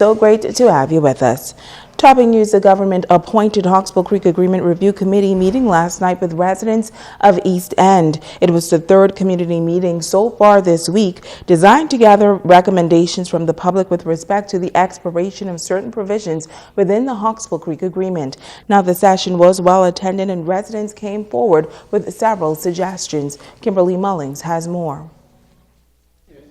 So great to have you with us. Topping news, the government-appointed Hawksbill Creek Agreement Review Committee meeting last night with residents of East End. It was the third community meeting so far this week, designed to gather recommendations from the public with respect to the expiration of certain provisions within the Hawksbill Creek Agreement. Now, the session was well attended and residents came forward with several suggestions. Kimberly Mullings has more.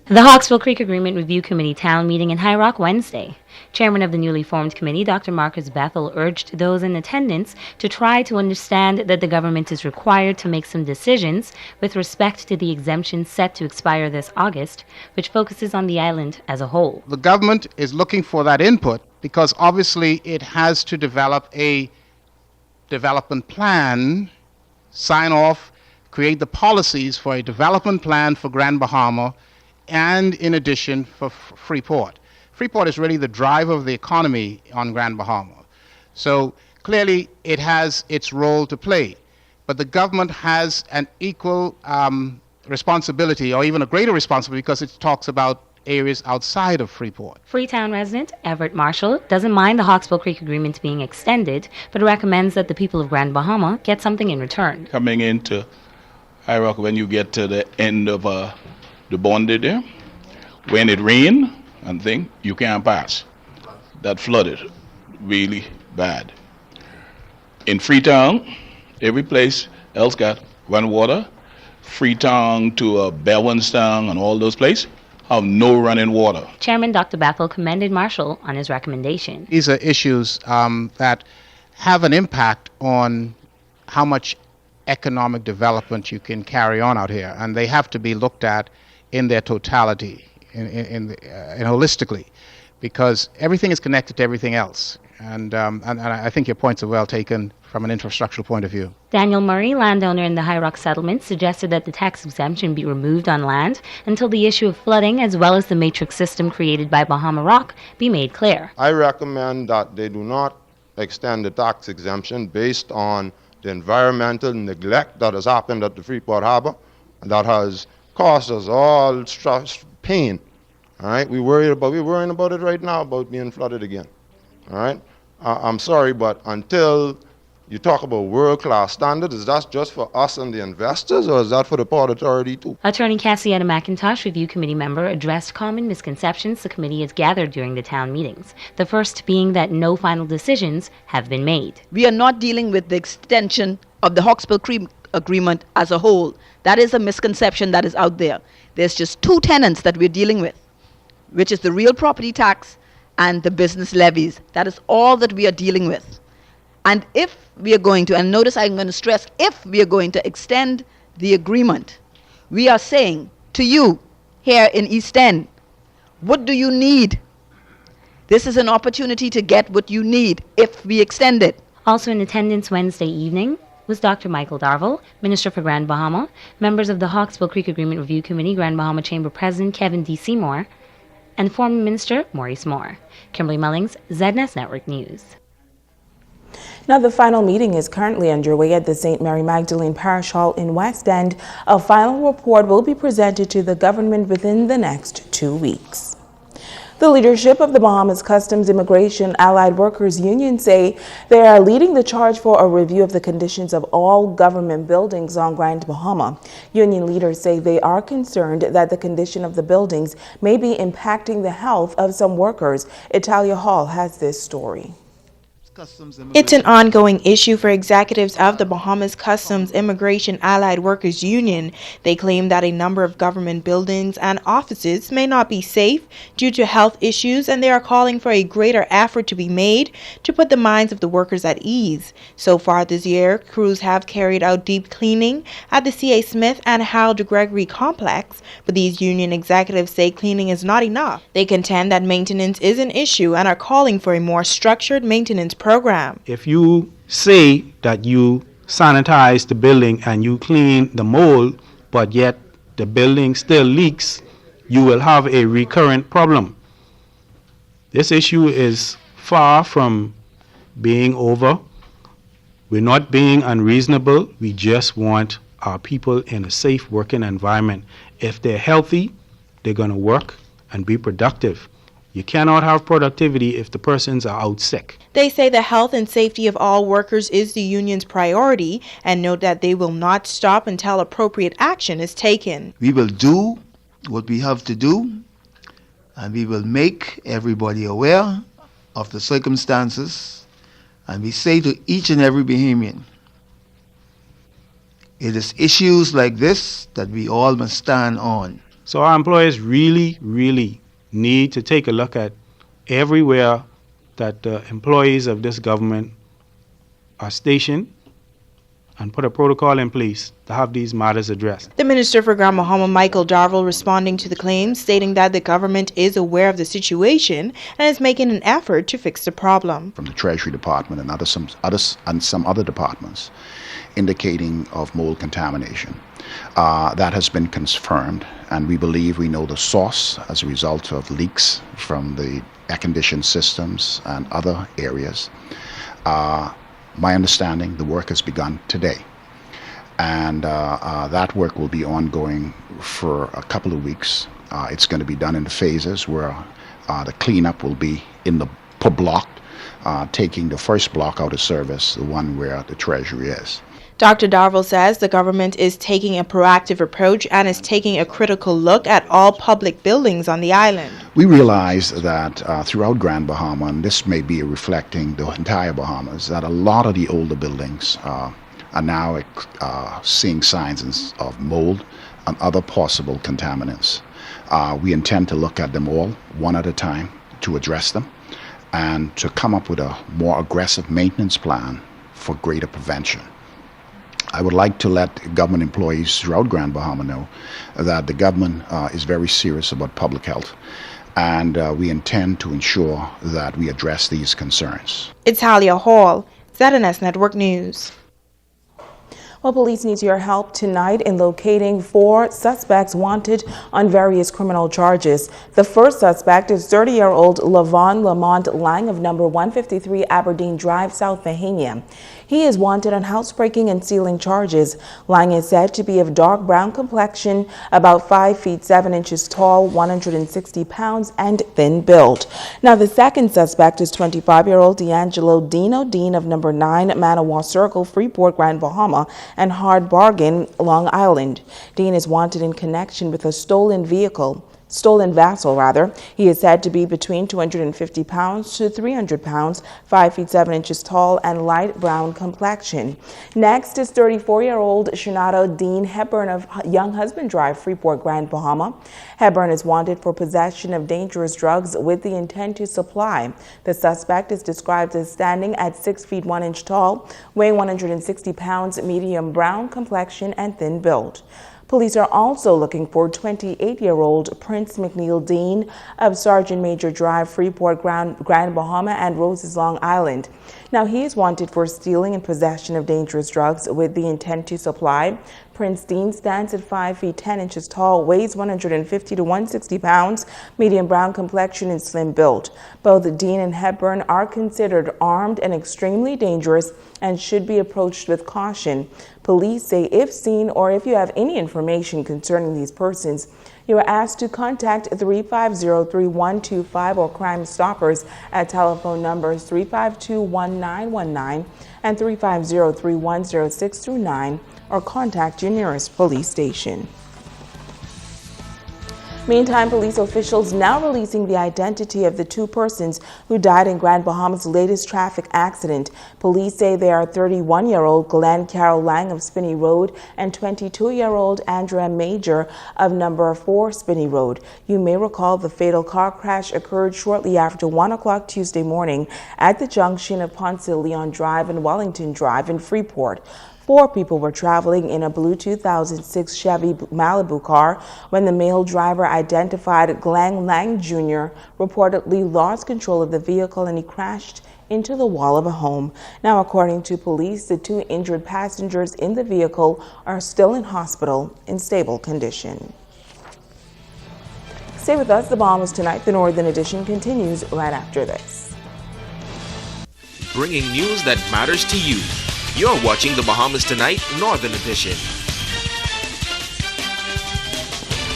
The Hawksbill Creek Agreement Review Committee town meeting in High Rock Wednesday. Chairman of the newly formed committee, Dr. Marcus Bethel, urged those in attendance to try to understand that the government is required to make some decisions with respect to the exemption set to expire this August, which focuses on the island as a whole. The government is looking for that input because obviously it has to develop a development plan, sign off, create the policies for a development plan for Grand Bahama, and in addition for Freeport. Freeport is really the driver of the economy on Grand Bahama. So clearly it has its role to play, but the government has an equal responsibility, or even a greater responsibility, because it talks about areas outside of Freeport. Freetown resident Everett Marshall doesn't mind the Hawksbill Creek Agreement being extended, but recommends that the people of Grand Bahama get something in return. Coming into High Rock, when you get to the end of the boundary there, when it rain and thing, you can't pass. That flooded really bad. In Freetown, every place else got run water. Freetown to Belwinstown and all those places have no running water. Chairman Dr. Bethel commended Marshall on his recommendation. These are issues that have an impact on how much economic development you can carry on out here, and they have to be looked at in their totality, in holistically, because everything is connected to everything else. And I think your points are well taken from an infrastructural point of view. Daniel Murray, landowner in the High Rock settlement, suggested that the tax exemption be removed on land until the issue of flooding as well as the matrix system created by Bahama Rock be made clear. I recommend that they do not extend the tax exemption based on the environmental neglect that has happened at the Freeport Harbor, and that has cost us all stress, pain. All right, we're worrying about it right now, about being flooded again. All right, I'm sorry, but until you talk about world-class standards, is that just for us and the investors, or is that for the Port Authority too? Attorney Cassietta McIntosh, review committee member, addressed common misconceptions the committee has gathered during the town meetings. The first being that no final decisions have been made. We are not dealing with the extension of the Hawksbill Creek Agreement as a whole. That is a misconception that is out there. There's just two tenants that we're dealing with, which is the real property tax and the business levies. That is all that we are dealing with. And if we are going to, and notice I'm going to stress, if we are going to extend the agreement, we are saying to you here in East End, what do you need? This is an opportunity to get what you need if we extend it. Also in attendance Wednesday evening was Dr. Michael Darville, Minister for Grand Bahama, members of the Hawksbill Creek Agreement Review Committee, Grand Bahama Chamber President Kevin D. Seymour, and former Minister Maurice Moore. Kimberly Mullings, ZNS Network News. Now, the final meeting is currently underway at the St. Mary Magdalene Parish Hall in West End. A final report will be presented to the government within the next 2 weeks. The leadership of the Bahamas Customs Immigration Allied Workers Union say they are leading the charge for a review of the conditions of all government buildings on Grand Bahama. Union leaders say they are concerned that the condition of the buildings may be impacting the health of some workers. Italia Hall has this story. It's an ongoing issue for executives of the Bahamas Customs Immigration Allied Workers Union. They claim that a number of government buildings and offices may not be safe due to health issues, and they are calling for a greater effort to be made to put the minds of the workers at ease. So far this year, crews have carried out deep cleaning at the C.A. Smith and Harold de Gregory complex, but these union executives say cleaning is not enough. They contend that maintenance is an issue and are calling for a more structured maintenance program. If you say that you sanitize the building and you clean the mold, but yet the building still leaks, you will have a recurrent problem. This issue is far from being over. We're not being unreasonable. We just want our people in a safe working environment. If they're healthy, they're going to work and be productive. You cannot have productivity if the persons are out sick. They say the health and safety of all workers is the union's priority and note that they will not stop until appropriate action is taken. We will do what we have to do, and we will make everybody aware of the circumstances, and we say to each and every Bahamian, it is issues like this that we all must stand on. So our employers really need to take a look at everywhere that the employees of this government are stationed and put a protocol in place to have these matters addressed. The Minister for Grand Bahama, Michael Darville, responding to the claims, stating that the government is aware of the situation and is making an effort to fix the problem. From the Treasury Department and some other departments indicating of mold contamination. That has been confirmed, and we believe we know the source as a result of leaks from the air-conditioned systems and other areas. My understanding, the work has begun today, and that work will be ongoing for a couple of weeks. It's going to be done in phases where the cleanup will be per block, taking the first block out of service, the one where the Treasury is. Dr. Darville says the government is taking a proactive approach and is taking a critical look at all public buildings on the island. We realize that throughout Grand Bahama, and this may be reflecting the entire Bahamas, that a lot of the older buildings are now seeing signs of mold and other possible contaminants. We intend to look at them all one at a time to address them and to come up with a more aggressive maintenance plan for greater prevention. I would like to let government employees throughout Grand Bahama know that the government is very serious about public health, and we intend to ensure that we address these concerns. It's Halia Hall, ZNS Network News. Well, police need your help tonight in locating 4 suspects wanted on various criminal charges. The first suspect is 30-year-old Lavon Lamont Lang of number 153 Aberdeen Drive, South Bahamia. He is wanted on housebreaking and stealing charges. Lang is said to be of dark brown complexion, about 5 feet 7 inches tall, 160 pounds, and thin build. Now, the second suspect is 25-year-old D'Angelo Dino Dean of number 9 Manawa Circle, Freeport, Grand Bahama, and Hard Bargain, Long Island. Dean is wanted in connection with a stolen vessel. He is said to be between 250 pounds to 300 pounds, 5 feet 7 inches tall, and light brown complexion. Next is 34-year-old Shanato Dean Hepburn of Young Husband Drive, Freeport, Grand Bahama. Hepburn is wanted for possession of dangerous drugs with the intent to supply. The suspect is described as standing at 6 feet 1 inch tall, weighing 160 pounds, medium brown complexion, and thin build. Police are also looking for 28-year-old Prince McNeil Dean of Sergeant Major Drive, Freeport, Grand Bahama, and Roses, Long Island. Now, he is wanted for stealing and possession of dangerous drugs with the intent to supply. Prince Dean stands at 5 feet 10 inches tall, weighs 150 to 160 pounds, medium brown complexion, and slim build. Both Dean and Hepburn are considered armed and extremely dangerous and should be approached with caution. Police say if seen or if you have any information concerning these persons, you are asked to contact 350-3125 or Crime Stoppers at telephone numbers 352-1919 and 350-3106-9 or contact your nearest police station. Meantime, police officials now releasing the identity of the 2 persons who died in Grand Bahama's latest traffic accident. Police say they are 31-year-old Glenn Carroll Lang of Spinney Road and 22-year-old Andrea Major of number 4 Spinney Road. You may recall the fatal car crash occurred shortly after 1 o'clock Tuesday morning at the junction of Ponce de Leon Drive and Wellington Drive in Freeport. 4 people were traveling in a blue 2006 Chevy Malibu car when the male driver, identified Glenn Lang Jr., reportedly lost control of the vehicle and he crashed into the wall of a home. Now, according to police, the 2 injured passengers in the vehicle are still in hospital in stable condition. Stay with us. The Bahamas Tonight, the Northern Edition, continues right after this. Bringing news that matters to you. You're watching the Bahamas Tonight Northern Edition.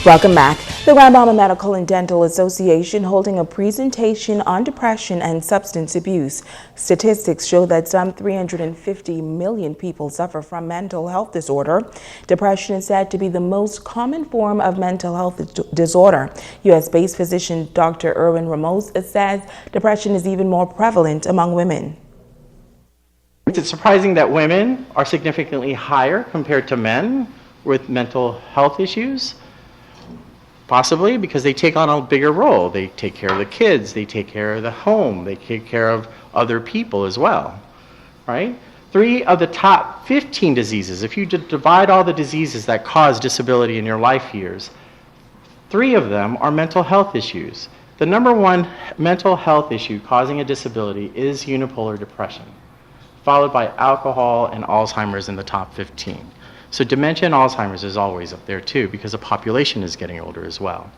Welcome back. The Grand Bahama Medical and Dental Association holding a presentation on depression and substance abuse. Statistics show that some 350 million people suffer from mental health disorder. Depression is said to be the most common form of mental health disorder. U.S.-based physician Dr. Erwin Ramos says depression is even more prevalent among women. It's surprising that women are significantly higher compared to men with mental health issues. Possibly because they take on a bigger role. They take care of the kids, they take care of the home, they take care of other people as well, right? 3 of the top 15 diseases, if you divide all the diseases that cause disability in your life years, 3 of them are mental health issues. The number 1 mental health issue causing a disability is unipolar depression, followed by alcohol and Alzheimer's in the top 15. So dementia and Alzheimer's is always up there too because the population is getting older as well.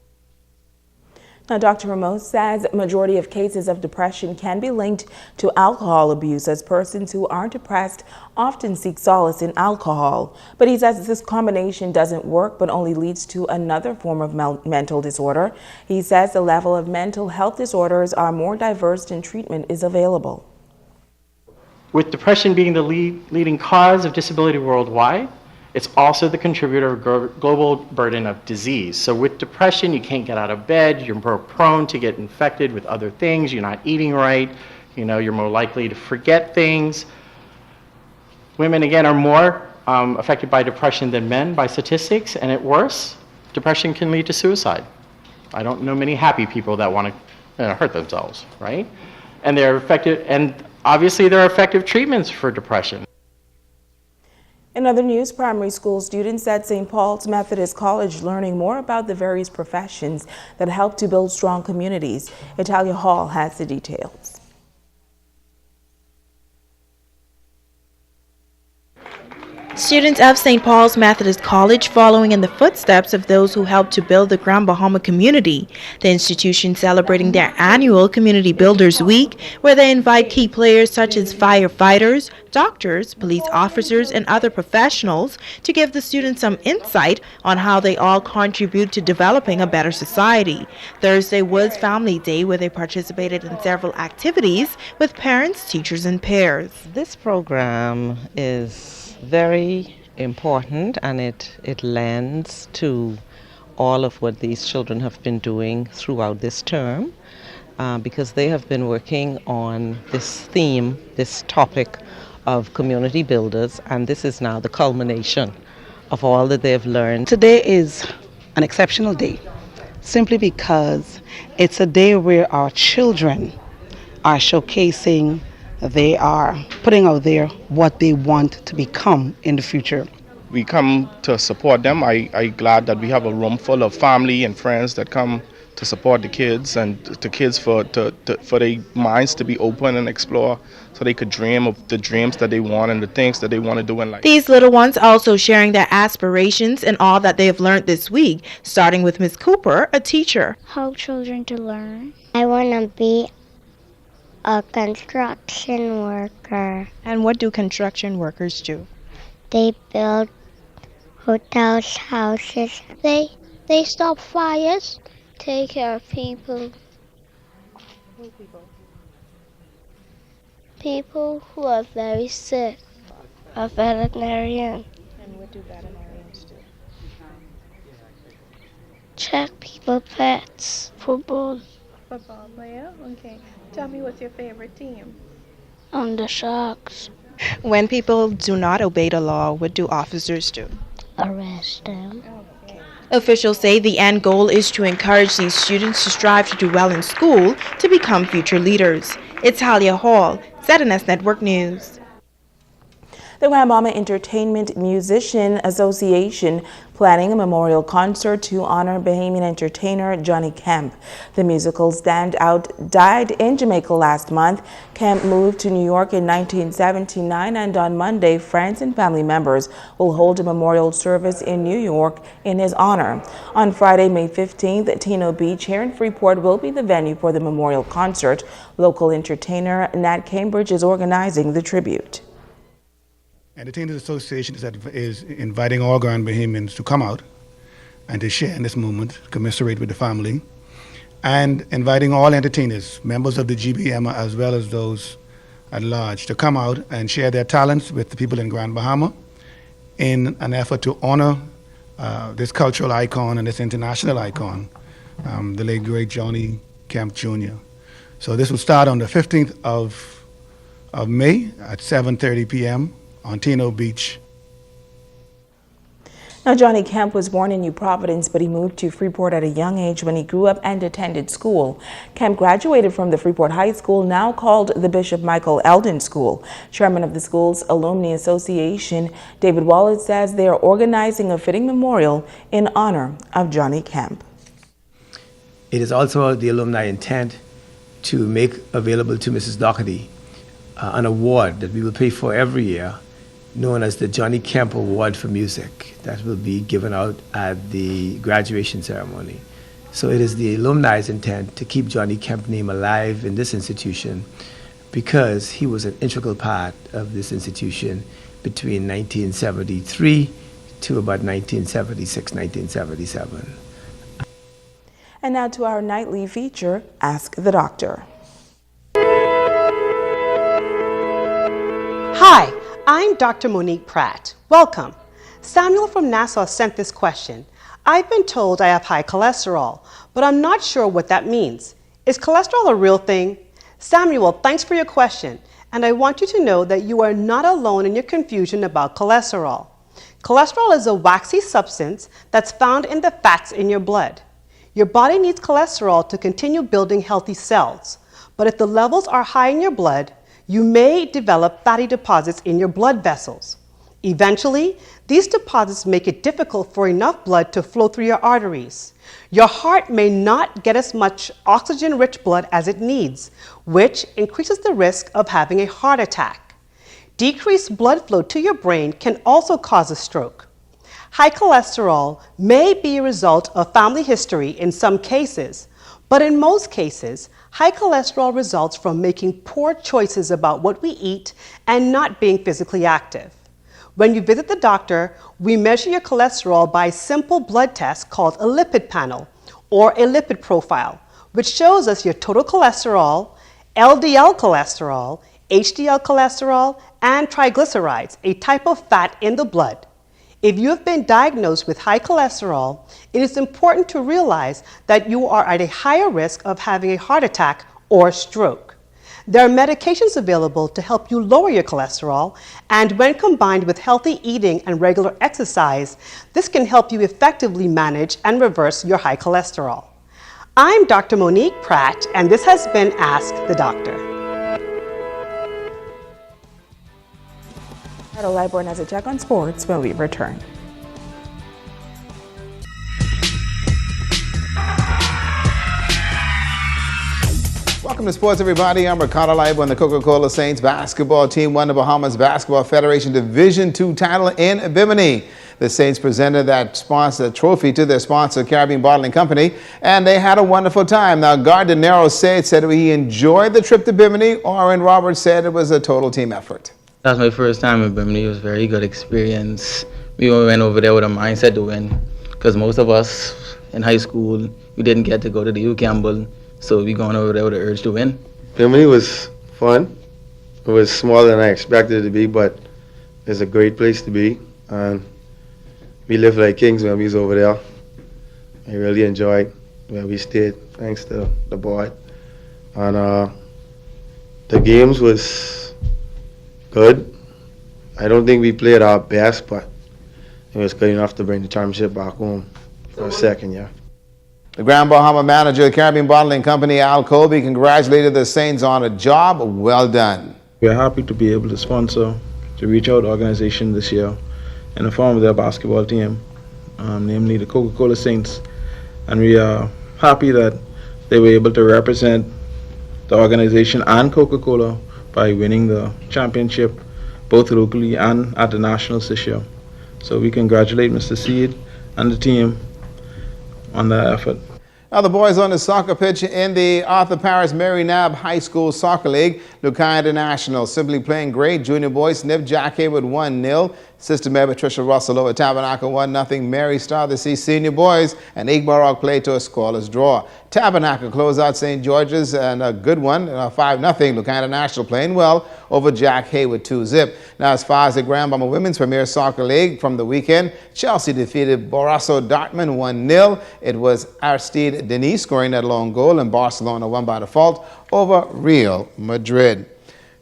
Now, Dr. Ramos says a majority of cases of depression can be linked to alcohol abuse, as persons who are depressed often seek solace in alcohol. But he says this combination doesn't work but only leads to another form of mental disorder. He says the level of mental health disorders are more diverse and treatment is available. With depression being the leading cause of disability worldwide, it's also the contributor of global burden of disease. So with depression, you can't get out of bed, you're more prone to get infected with other things, you're not eating right, you're more likely to forget things. Women, again, are more affected by depression than men by statistics, and at worst, depression can lead to suicide. I don't know many happy people that want to hurt themselves, right? And they're effective, and obviously there are effective treatments for depression. In other news, primary school students at St. Paul's Methodist College learning more about the various professions that help to build strong communities. Italia Hall has the details. Students of St. Paul's Methodist College following in the footsteps of those who helped to build the Grand Bahama community. The institution celebrating their annual Community Builders Week, where they invite key players such as firefighters, doctors, police officers, and other professionals to give the students some insight on how they all contribute to developing a better society. Thursday was Family Day, where they participated in several activities with parents, teachers, and peers. This program is very important, and it lends to all of what these children have been doing throughout this term, because they have been working on this theme, this topic of community builders, and this is now the culmination of all that they've learned. Today is an exceptional day, simply because it's a day where our children are showcasing, they are putting out there what they want to become in the future. We come to support them. I'm glad that we have a room full of family and friends that come to support the kids, and the kids for their minds to be open and explore, so they could dream of the dreams that they want and the things that they want to do in life. These little ones also sharing their aspirations and all that they have learned this week, starting with Ms. Cooper, a teacher. Help children to learn. I want to be a construction worker. And what do construction workers do? They build hotels, houses. They stop fires, take care of people. People who are very sick. A veterinarian. And what do veterinarians do? Check people's pets. Football. Football player? Okay. Tell me, what's your favorite team? The Sharks. When people do not obey the law, what do officers do? Arrest them. Okay. Officials say the end goal is to encourage these students to strive to do well in school to become future leaders. It's Talia Hall, ZNS Network News. The Grand Bahama Entertainment Musician Association planning a memorial concert to honor Bahamian entertainer Johnny Kemp. The musical standout died in Jamaica last month. Kemp moved to New York in 1979, and on Monday, friends and family members will hold a memorial service in New York in his honor. On Friday, May 15th, Tino Beach here in Freeport will be the venue for the memorial concert. Local entertainer Nat Cambridge is organizing the tribute. Entertainers Association is inviting all Grand Bahamians to come out and to share in this moment, commiserate with the family, and inviting all entertainers, members of the GBM as well as those at large, to come out and share their talents with the people in Grand Bahama in an effort to honor this cultural icon and this international icon, the late great Johnny Kemp Jr. So this will start on the 15th of May at 7:30 p.m. on Tino Beach. Now, Johnny Kemp was born in New Providence, but he moved to Freeport at a young age when he grew up and attended school. Kemp graduated from the Freeport High School, now called the Bishop Michael Eldon School. Chairman of the school's Alumni Association, David Wallet, says they are organizing a fitting memorial in honor of Johnny Kemp. It is also the alumni intent to make available to Mrs. Doherty an award that we will pay for every year, known as the Johnny Kemp Award for Music, that will be given out at the graduation ceremony. So it is the alumni's intent to keep Johnny Kemp's name alive in this institution because he was an integral part of this institution between 1973 to about 1976, 1977. And now to our nightly feature, Ask the Doctor. Hi, I'm Dr. Monique Pratt. Welcome. Samuel from Nassau sent this question. I've been told I have high cholesterol, but I'm not sure what that means. Is cholesterol a real thing? Samuel, thanks for your question, and I want you to know that you are not alone in your confusion about cholesterol. Cholesterol is a waxy substance that's found in the fats in your blood. Your body needs cholesterol to continue building healthy cells, but if the levels are high in your blood, you may develop fatty deposits in your blood vessels. Eventually, these deposits make it difficult for enough blood to flow through your arteries. Your heart may not get as much oxygen-rich blood as it needs, which increases the risk of having a heart attack. Decreased blood flow to your brain can also cause a stroke. High cholesterol may be a result of family history in some cases, but in most cases, high cholesterol results from making poor choices about what we eat and not being physically active. When you visit the doctor, we measure your cholesterol by a simple blood test called a lipid panel or a lipid profile, which shows us your total cholesterol, LDL cholesterol, HDL cholesterol, and triglycerides, a type of fat in the blood. If you have been diagnosed with high cholesterol, it is important to realize that you are at a higher risk of having a heart attack or stroke. There are medications available to help you lower your cholesterol, and when combined with healthy eating and regular exercise, this can help you effectively manage and reverse your high cholesterol. I'm Dr. Monique Pratt, and this has been Ask the Doctor. Liveborn has a check on sports when we return. Welcome to sports, everybody. I'm Ricardo Live on the Coca-Cola Saints basketball team won the Bahamas Basketball Federation Division II title in Bimini. The Saints presented that sponsor trophy to their sponsor, Caribbean Bottling Company, and they had a wonderful time. Now, Guard De Niro said he enjoyed the trip to Bimini. Orrin Roberts said it was a total team effort. That was my first time in Bimini. It was a very good experience. We went over there with a mindset to win, because most of us in high school, we didn't get to go to the U Campbell, so we going over there with the urge to win. Bimini was fun. It was smaller than I expected it to be, but it's a great place to be. And we lived like kings when we was over there. I really enjoyed where we stayed, thanks to the board. And the games was good. I don't think we played our best, but it was good enough to bring the championship back home for a second year. The Grand Bahama manager of the Caribbean Bottling Company, Al Colby, congratulated the Saints on a job well done. We are happy to be able to sponsor the Reach Out organization this year in the form of their basketball team, namely the Coca-Cola Saints. And we are happy that they were able to represent the organization and Coca-Cola by winning the championship both locally and at the nationals this year. So we congratulate Mr. Seed and the team on that effort. Now the boys on the soccer pitch in the Arthur Paris Mary Nab High School Soccer League. Lukai International simply playing great. Junior boys snipped Jack Haywood 1-0. Sister Mary Patricia Russell over Tabernacle 1-0. Mary Star the Sea Senior boys and Igbarok played to a scoreless draw. Tabernacle closed out St. George's and a good one, 5-0. Lukai International playing well over Jack Haywood 2-0. Now as far as the Grand Bahama Women's Premier Soccer League from the weekend, Chelsea defeated Borasso Dortmund 1-0. It was Aristide Denis scoring that lone goal, and Barcelona won by default over Real Madrid.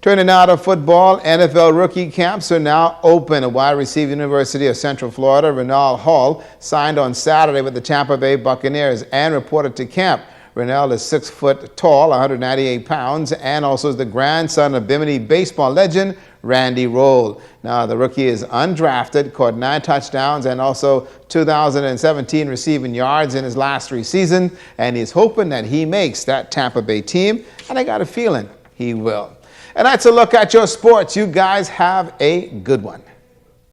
Turning now to football, NFL rookie camps are now open. A wide receiver University of Central Florida, Renald Hall, signed on Saturday with the Tampa Bay Buccaneers and reported to camp. Renald is 6 foot tall, 198 pounds, and also is the grandson of Bimini baseball legend Randy Roll. Now, the rookie is undrafted, caught 9 touchdowns and also 2017 receiving yards in his last 3 seasons, and he's hoping that he makes that Tampa Bay team, and I got a feeling he will. And that's a look at your sports. You guys have a good one.